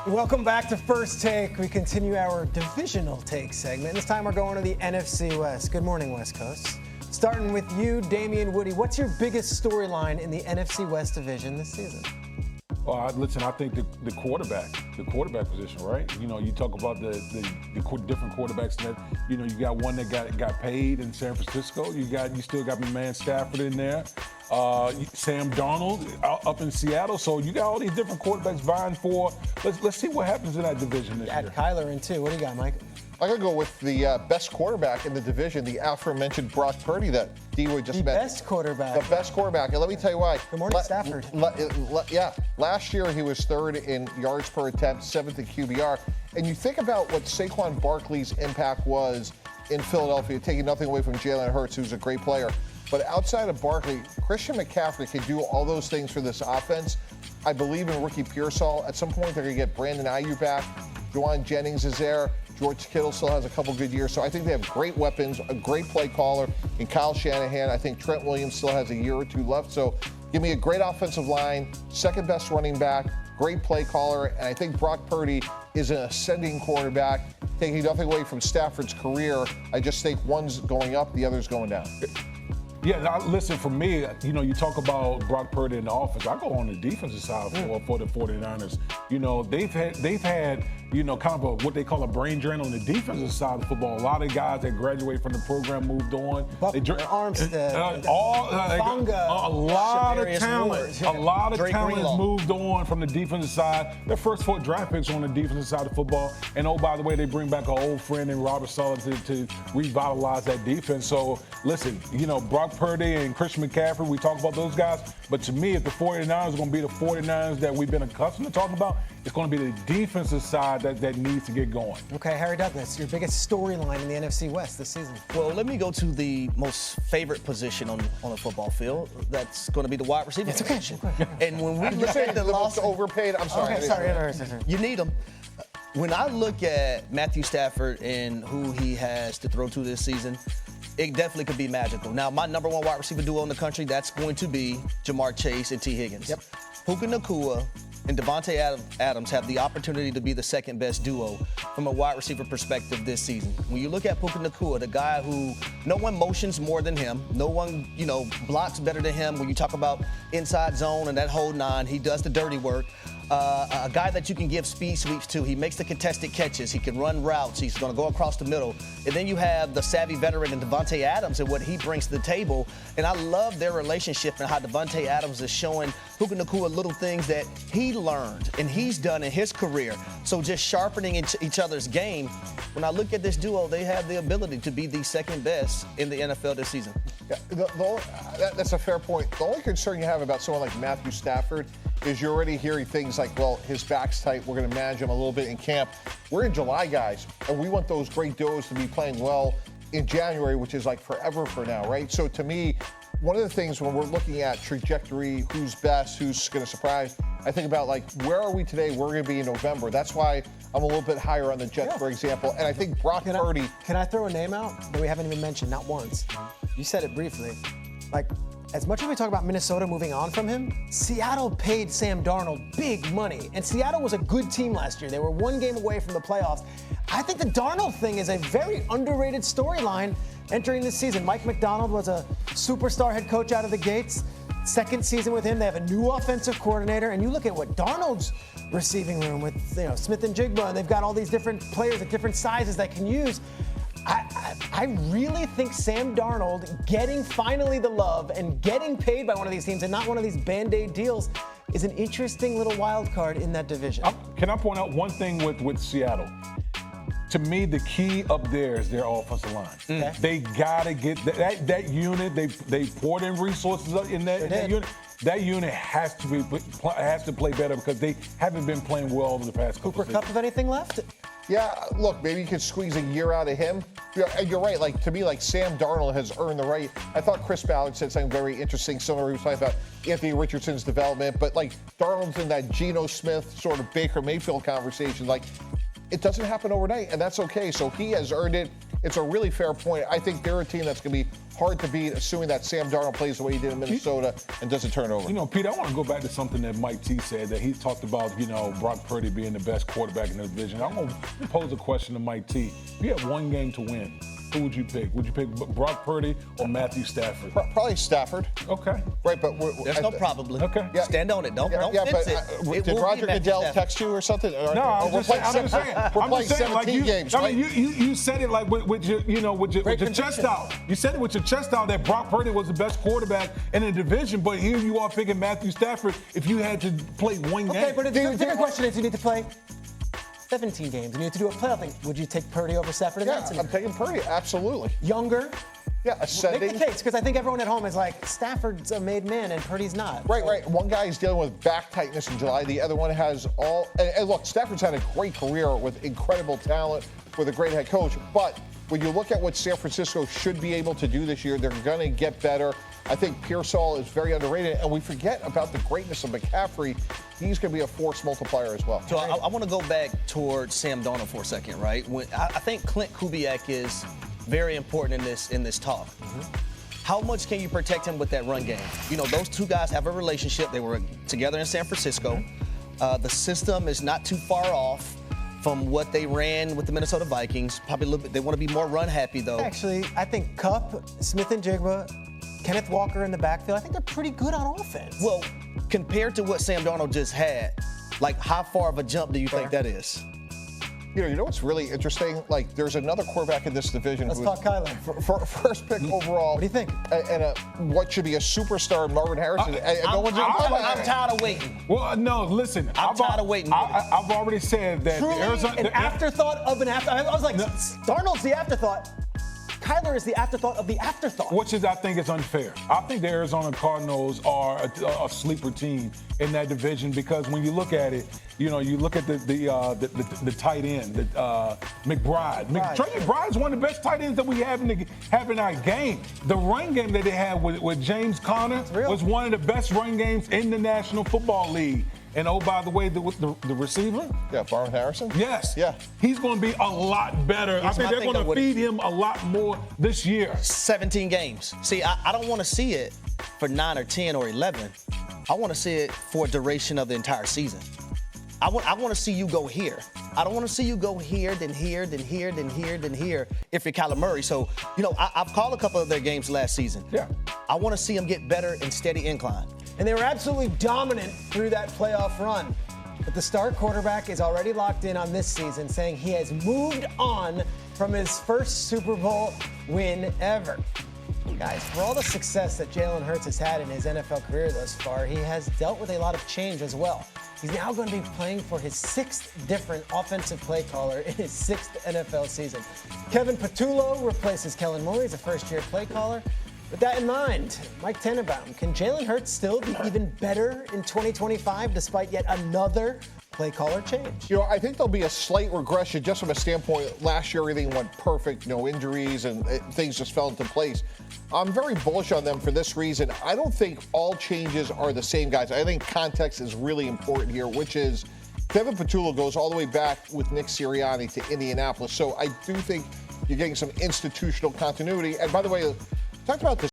Welcome back to First Take. We continue our divisional take segment. This time we're going to the NFC West. Good morning, West Coast. Starting with you, Damian Woody. What's your biggest storyline in the NFC West division this season? Well, listen, I think the quarterback position, right? You know, you talk about the different quarterbacks that, you know, you got one that got paid in San Francisco. You still got my man Stafford in there. Sam Darnold up in Seattle. So you got all these different quarterbacks vying for. Let's see what happens in that division this year. Add Kyler in too. What do you got, Mike? I'm going to go with the best quarterback in the division, the aforementioned Brock Purdy that D-Wood just mentioned. The best quarterback. The best quarterback. And let me tell you why. Good morning, Stafford. Last year he was third in yards per attempt, seventh in QBR. And you think about what Saquon Barkley's impact was in Philadelphia, taking nothing away from Jalen Hurts, who's a great player. But outside of Barkley, Christian McCaffrey can do all those things for this offense. I believe in Ricky Pearsall. At some point, they're going to get Brandon Ayuk back. Juwan Jennings is there. George Kittle still has a couple good years. So I think they have great weapons, a great play caller in Kyle Shanahan. I think Trent Williams still has a year or two left. So give me a great offensive line, second best running back, great play caller. And I think Brock Purdy is an ascending quarterback, taking nothing away from Stafford's career. I just think one's going up, the other's going down. Yeah, listen, for me, you know, you talk about Brock Purdy in the offense. I go on the defensive side for the 49ers. You know, they've had, you know, kind of what they call a brain drain on the defensive side of football. A lot of guys that graduated from the program moved on. Armstead, a lot of talent. A lot of talent has moved on from the defensive side. Their first 4 draft picks on the defensive side of football. And oh, by the way, they bring back an old friend in Robert Saleh to revitalize that defense. So listen, you know, Brock Purdy and Christian McCaffrey, we talk about those guys. But to me, if the 49ers are going to be the 49ers that we've been accustomed to talking about, it's going to be the defensive side that needs to get going. Okay, Harry Douglas, your biggest storyline in the NFC West this season? Well, let me go to the most favorite position on a football field. That's going to be the wide receiver position. And when we look at the most overpaid, I'm sorry. Okay, sorry. You need them. When I look at Matthew Stafford and who he has to throw to this season, it definitely could be magical. Now, my number one wide receiver duo in the country, that's going to be Jamar Chase and T. Higgins. Yep. Puka Nacua and Devontae Adams have the opportunity to be the second best duo from a wide receiver perspective this season. When you look at Puka Nacua, the guy who no one motions more than him, no one, you know, blocks better than him. When you talk about inside zone and that whole nine, he does the dirty work. A guy that you can give speed sweeps to. He makes the contested catches. He can run routes. He's going to go across the middle. And then you have the savvy veteran in Devontae Adams and what he brings to the table. And I love their relationship and how Devontae Adams is showing Puka Nacua little things that he learned and he's done in his career. So just sharpening each other's game. When I look at this duo, they have the ability to be the second best in the NFL this season. Yeah, that's a fair point. The only concern you have about someone like Matthew Stafford is you're already hearing things like, well, his back's tight. We're going to manage him a little bit in camp. We're in July, guys, and we want those great duos to be playing well in January, which is like forever for now, right? So to me, one of the things when we're looking at trajectory, who's best, who's going to surprise, I think about like, where are we today? We're going to be in November. That's why I'm a little bit higher on the Jets, for example. And I think Brock Purdy. Can I throw a name out that we haven't even mentioned, not once? You said it briefly. Like, as much as we talk about Minnesota moving on from him, Seattle paid Sam Darnold big money. And Seattle was a good team last year. They were one game away from the playoffs. I think the Darnold thing is a very underrated storyline entering this season. Mike McDonald was a superstar head coach out of the gates. Second season with him, they have a new offensive coordinator. And you look at what Darnold's receiving room with, you know, Smith and Jigba, and they've got all these different players at different sizes that can use. I really think Sam Darnold getting finally the love and getting paid by one of these teams and not one of these Band-Aid deals is an interesting little wild card in that division. Can I point out one thing with Seattle? To me, the key up there is their offensive line. Okay. They got to get that unit. They poured in resources in that unit. That unit has to play better because they haven't been playing well over the past couple of seasons. Cooper Kupp, have anything left? Yeah, look, maybe you could squeeze a year out of him. You're right. Like, to me, like, Sam Darnold has earned the right. I thought Chris Ballard said something very interesting, similar. He was talking about Anthony Richardson's development. But, like, Darnold's in that Geno Smith sort of Baker Mayfield conversation. Like, it doesn't happen overnight, and that's okay. So he has earned it. it's a really fair point. I think they're a team that's going to be hard to beat, assuming that Sam Darnold plays the way he did in Minnesota and doesn't turn over. You know, Pete, I want to go back to something that Mike T said, that he talked about, you know, Brock Purdy being the best quarterback in the division. I'm going to pose a question to Mike T. If you had one game to win, who would you pick? Would you pick Brock Purdy or Matthew Stafford? Probably Stafford. Okay. Right, but there's no probably. Okay. Yeah. Stand on it. Don't fix it. Did Roger Goodell text you or something? No, I'm just saying. We're playing 17 games. I mean, you said it like with your, you know, with your chest out. You said it with your chest out that Brock Purdy was the best quarterback in the division, but here you are picking Matthew Stafford if you had to play one game. Okay, but the different question is, you need to play 17 games, and you need to do a playoff thing. Would you take Purdy over Stafford in that scenario? I'm taking Purdy, absolutely. Younger? Yeah, ascending. Make the case, because I think everyone at home is like, Stafford's a made man and Purdy's not. Right. One guy is dealing with back tightness in July. The other one has all. And look, Stafford's had a great career with incredible talent, with a great head coach. But when you look at what San Francisco should be able to do this year, they're going to get better. I think Pearsall is very underrated, and we forget about the greatness of McCaffrey. He's going to be a force multiplier as well. So I want to go back towards Sam Darnold for a second, right? I think Clint Kubiak is very important in this talk. How much can you protect him with that run game? You know, those two guys have a relationship. They were together in San Francisco. The system is not too far off from what they ran with the Minnesota Vikings. Probably a little bit. They want to be more run happy, though. Actually, I think Kupp, Smith and Jigba, Kenneth Walker in the backfield, I think they're pretty good on offense. Well, compared to what Sam Darnold just had, like, how far of a jump do you think that is? You know what's really interesting? Like, there's another quarterback in this division. Let's talk Kyler. For first pick overall. What do you think? And what should be a superstar, Marvin Harrison. I'm tired of waiting. Well, no, listen. I'm tired of waiting. I've already said that. Truly an afterthought of an afterthought. I was like, Darnold's the afterthought. Kyler is the afterthought of the afterthought. Which I think is unfair. I think the Arizona Cardinals are a sleeper team in that division because when you look at it, you know, you look at the tight end, McBride. Trey McBride's one of the best tight ends that we have in our game. The run game that they have with James Conner was one of the best run games in the National Football League. And oh, by the way, the receiver? Yeah, Marvin Harrison? Yes. Yeah. He's going to be a lot better. I think they're going to feed him a lot more this year. 17 games. See, I don't want to see it for 9 or 10 or 11. I want to see it for a duration of the entire season. I want to see you go here. I don't want to see you go here, then here, then here, then here, then here if you're Kyler Murray. So, you know, I've called a couple of their games last season. Yeah. I want to see them get better and steady incline. And they were absolutely dominant through that playoff run. But the star quarterback is already locked in on this season, saying he has moved on from his first Super Bowl win ever. Guys, for all the success that Jalen Hurts has had in his NFL career thus far, he has dealt with a lot of change as well. He's now going to be playing for his 6th different offensive play caller in his 6th NFL season. Kevin Patullo replaces Kellen Moore. He's a first-year play caller. With that in mind, Mike Tannenbaum, can Jalen Hurts still be even better in 2025 despite yet another play caller change? You know, I think there'll be a slight regression just from a standpoint. Last year, everything went perfect, no injuries, and things just fell into place. I'm very bullish on them for this reason. I don't think all changes are the same, guys. I think context is really important here, which is Kevin Patullo goes all the way back with Nick Sirianni to Indianapolis. So I do think you're getting some institutional continuity. And by the way, talked about this